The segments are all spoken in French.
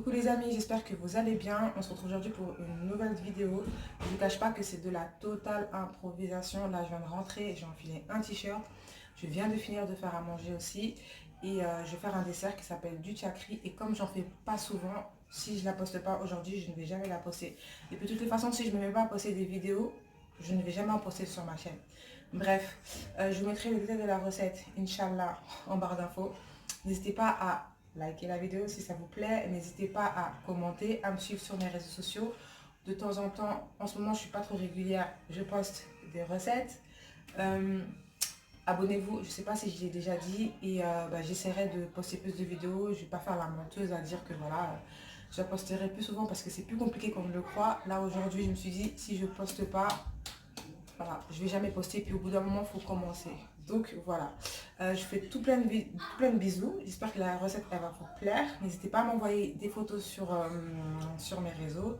Coucou les amis, j'espère que vous allez bien. On se retrouve aujourd'hui pour une nouvelle vidéo. Je ne vous cache pas que c'est de la totale improvisation. Là, je viens de rentrer, j'ai enfilé un t-shirt. Je viens de finir de faire à manger aussi. Et je vais faire un dessert qui s'appelle du chakri. Et comme j'en fais pas souvent, si je ne la poste pas aujourd'hui, je ne vais jamais la poster. Et puis de toutes les façons, si je ne me mets pas à poster des vidéos, je ne vais jamais en poster sur ma chaîne. Bref, je vous mettrai le détail de la recette, Inch'Allah, en barre d'infos. N'hésitez pas à liker la vidéo si ça vous plaît. N'hésitez pas à commenter, à me suivre sur mes réseaux sociaux. De temps en temps, en ce moment je ne suis pas trop régulière, je poste des recettes. Abonnez-vous, je ne sais pas si je l'ai déjà dit. Et j'essaierai de poster plus de vidéos. Je ne vais pas faire la menteuse à dire que voilà, je la posterai plus souvent parce que c'est plus compliqué qu'on ne le croit. Là aujourd'hui je me suis dit, si je ne poste pas, voilà, je vais jamais poster, puis au bout d'un moment, il faut commencer. Donc voilà, je fais tout plein de bisous. J'espère que la recette, elle va vous plaire. N'hésitez pas à m'envoyer des photos sur mes réseaux.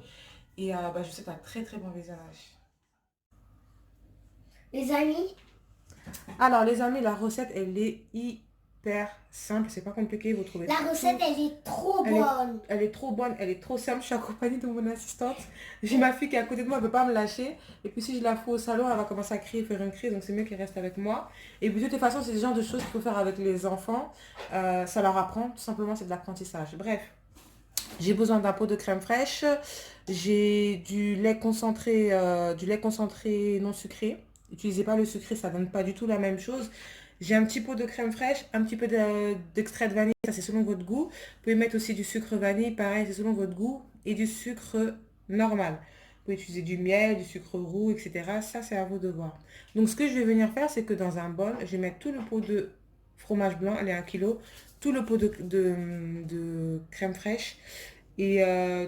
Et je vous souhaite un très très bon visionnage. Les amis, Alors les amis, la recette, elle est hyper simple. C'est pas compliqué, vous trouvez la recette, elle est trop bonne. Elle est trop bonne, elle est trop simple. Je suis accompagnée de mon assistante. J'ai ma fille qui est à côté de moi, elle ne veut pas me lâcher. Et puis si je la fous au salon, elle va commencer à crier, faire une crise. Donc c'est mieux qu'elle reste avec moi. Et puis de toute façon, c'est le genre de choses qu'il faut faire avec les enfants. Ça leur apprend, tout simplement, c'est de l'apprentissage. Bref, j'ai besoin d'un pot de crème fraîche. J'ai du lait concentré non sucré. N'utilisez pas le sucré, ça donne pas du tout la même chose. J'ai un petit pot de crème fraîche, un petit peu d'extrait de vanille, ça c'est selon votre goût. Vous pouvez mettre aussi du sucre vanille, pareil, c'est selon votre goût. Et du sucre normal. Vous pouvez utiliser du miel, du sucre roux, etc. Ça c'est à vous de voir. Donc ce que je vais venir faire, c'est que dans un bol, je vais mettre tout le pot de fromage blanc, elle est 1 kg, tout le pot de crème fraîche et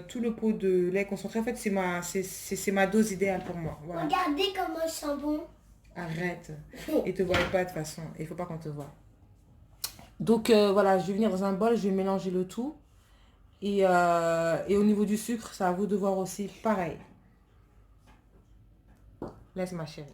tout le pot de lait concentré. En fait, c'est ma dose idéale pour moi. Voilà. Regardez comment ils sont bons. Arrête. Ils te voient pas de toute façon. Il faut pas qu'on te voit. Donc voilà, je vais venir dans un bol, je vais mélanger le tout. Et au niveau du sucre, c'est à vous de voir aussi pareil. Laisse ma chérie.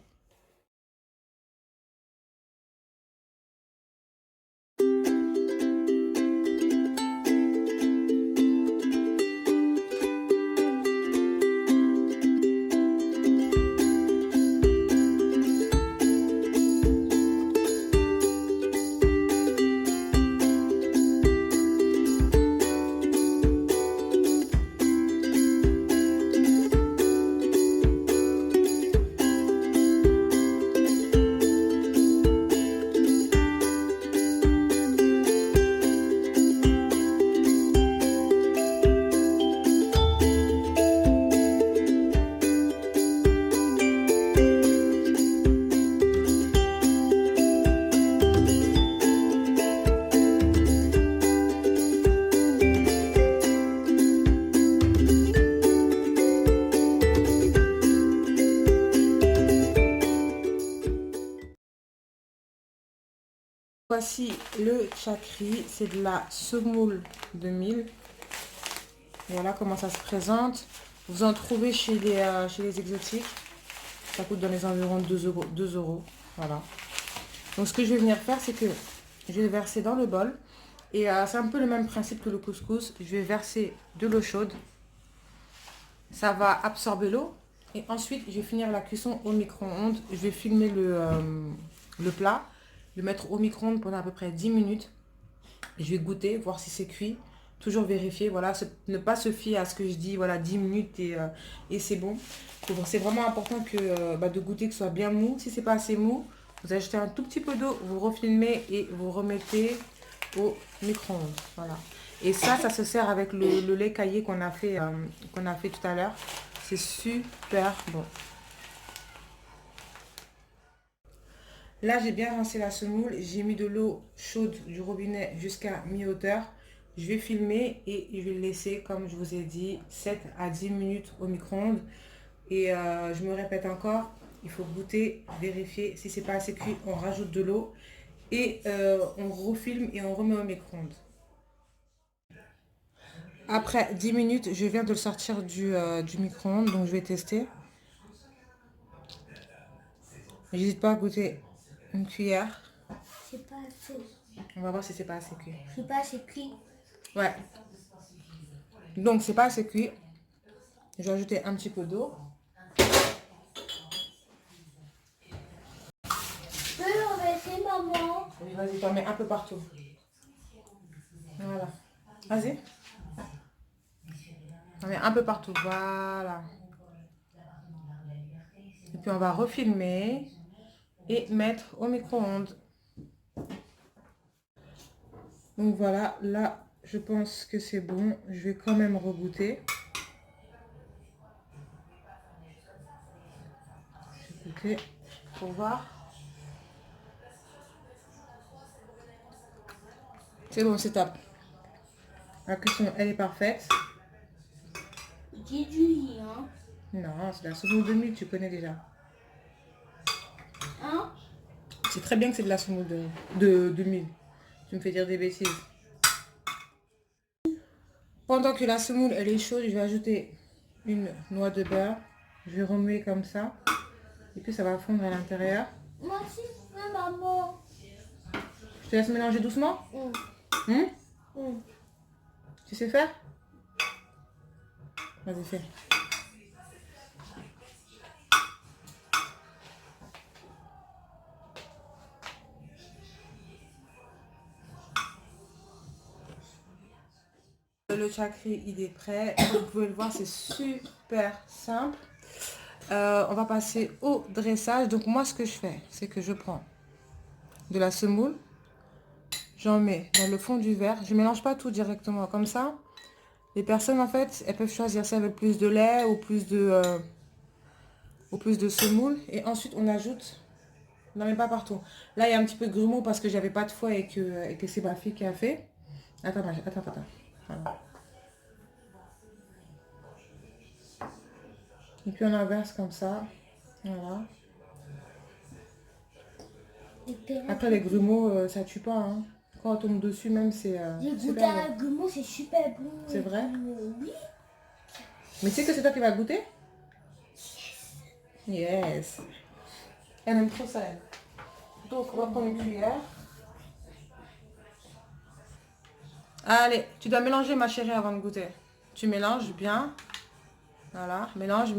Voici le chakri, c'est de la semoule de mil. Voilà comment ça se présente. Vous en trouvez chez les exotiques. Ça coûte dans les environs de 2 euros. Voilà. Donc ce que je vais venir faire, c'est que je vais verser dans le bol. Et c'est un peu le même principe que le couscous. Je vais verser de l'eau chaude. Ça va absorber l'eau. Et ensuite, je vais finir la cuisson au micro-ondes. Je vais filmer le plat. Le mettre au micro-ondes pendant à peu près 10 minutes. Je vais goûter, voir si c'est cuit. Toujours vérifier, voilà, ne pas se fier à ce que je dis, voilà, 10 minutes et c'est bon. C'est vraiment important de goûter que ce soit bien mou. Si c'est pas assez mou, vous ajoutez un tout petit peu d'eau, vous refilmez et vous remettez au micro-ondes. Voilà. Et ça se sert avec le lait caillé qu'on a fait tout à l'heure. C'est super bon. Là, j'ai bien rincé la semoule. J'ai mis de l'eau chaude du robinet jusqu'à mi-hauteur. Je vais filmer et je vais le laisser, comme je vous ai dit, 7 à 10 minutes au micro-ondes. Et je me répète encore, il faut goûter, vérifier. Si c'est pas assez cuit, on rajoute de l'eau. Et on refilme et on remet au micro-ondes. Après 10 minutes, je viens de le sortir du micro-ondes. Donc je vais tester. N'hésite pas à goûter une cuillère. C'est pas assez. On va voir si c'est pas assez cuit. C'est pas assez cuit. Ouais. Donc, c'est pas assez cuit. Je vais ajouter un petit peu d'eau. Je peux l'enlever, maman. Oui, vas-y, t'en mets un peu partout. Voilà. Vas-y. T'en mets un peu partout. Voilà. Et puis, on va refilmer et mettre au micro-ondes. Donc, voilà. Là, je pense que c'est bon. Je vais quand même regoûter. Je vais goûter pour voir. C'est bon, c'est top. La cuisson, elle est parfaite. J'ai du riz, hein. Non, c'est la semoule de mil, tu connais déjà. Hein? C'est très bien que c'est de la semoule de mil. Tu me fais dire des bêtises. Pendant que la semoule, elle est chaude, je vais ajouter une noix de beurre. Je vais remuer comme ça. Et puis ça va fondre à l'intérieur. Moi aussi, je veux, maman. Je te laisse mélanger doucement. Mm. Tu sais faire? Vas-y, fais. Le chakri, il est prêt. Comme vous pouvez le voir, c'est super simple. On va passer au dressage. Donc moi, ce que je fais, c'est que je prends de la semoule. J'en mets dans le fond du verre. Je ne mélange pas tout directement. Comme ça, les personnes, en fait, elles peuvent choisir si elles veulent plus de lait ou plus de semoule. Et ensuite, on ajoute... Non, mais pas partout. Là, il y a un petit peu de grumeaux parce que j'avais pas de foie et que c'est ma fille qui a fait. Attends. Voilà. Et puis, on inverse comme ça. Voilà. Après, les grumeaux, ça tue pas. Hein. Quand on tombe dessus, même, c'est J'ai goûté super un bon. grumeau, c'est super bon. C'est vrai? Oui. Mais tu sais que c'est toi qui vas goûter? Yes. Elle aime trop ça, elle. Donc, on va prendre une cuillère. Allez, tu dois mélanger, ma chérie, avant de goûter. Tu mélanges bien. Voilà, mélange.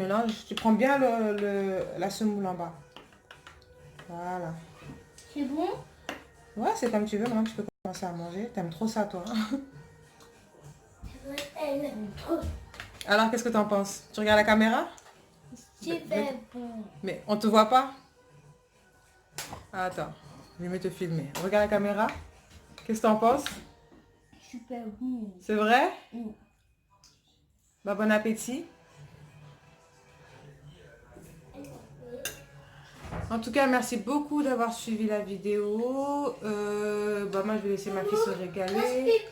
Tu prends bien la semoule en bas. Voilà. C'est bon? Ouais, c'est comme tu veux. Maintenant, tu peux commencer à manger. T'aimes trop ça, toi. Elle aime trop. Alors, qu'est-ce que t'en penses? Tu regardes la caméra? Super bon. Mais on te voit pas? Attends, je vais mieux te filmer. Regarde la caméra. Qu'est-ce que t'en penses? Super bon. C'est vrai? Mm. Bah, bon appétit. En tout cas, merci beaucoup d'avoir suivi la vidéo. Bah, moi, je vais laisser ma fille se régaler.